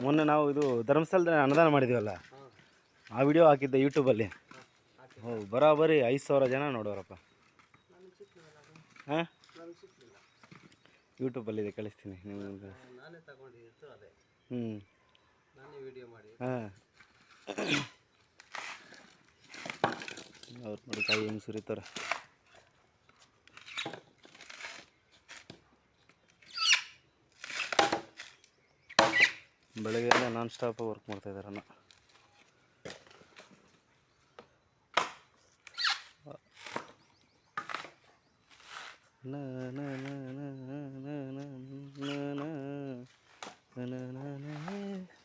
ಮೊನ್ನೆ ನಾವು ಇದು ಧರ್ಮಸ್ಥಳದ ಅನ್ನದಾನ ಮಾಡಿದ್ದೀವಲ್ಲ, ಆ ವಿಡಿಯೋ ಹಾಕಿದ್ದೆ ಯೂಟ್ಯೂಬಲ್ಲಿ. ಹೌದು, ಬರೋಬ್ಬರಿ 5,000 ಜನ ನೋಡೋರಪ್ಪ. ಹಾಂ, ಯೂಟ್ಯೂಬಲ್ಲಿದೆ, ಕಳಿಸ್ತೀನಿ ನಿಮಗೆ. ಹಾಂ, ಅವ್ರು ನೋಡಿ ಕಾಯಿ ಹೆಂಗೆ ಸುರಿತಾರೆ. ಬೆಳಗ್ಗೆಯಿಂದ ನಾನ್ ಸ್ಟಾಪ್ ವರ್ಕ್ ಮಾಡ್ತಾಯಿದ್ದಾರೆ ಅಣ್ಣ. ನ ನ ನ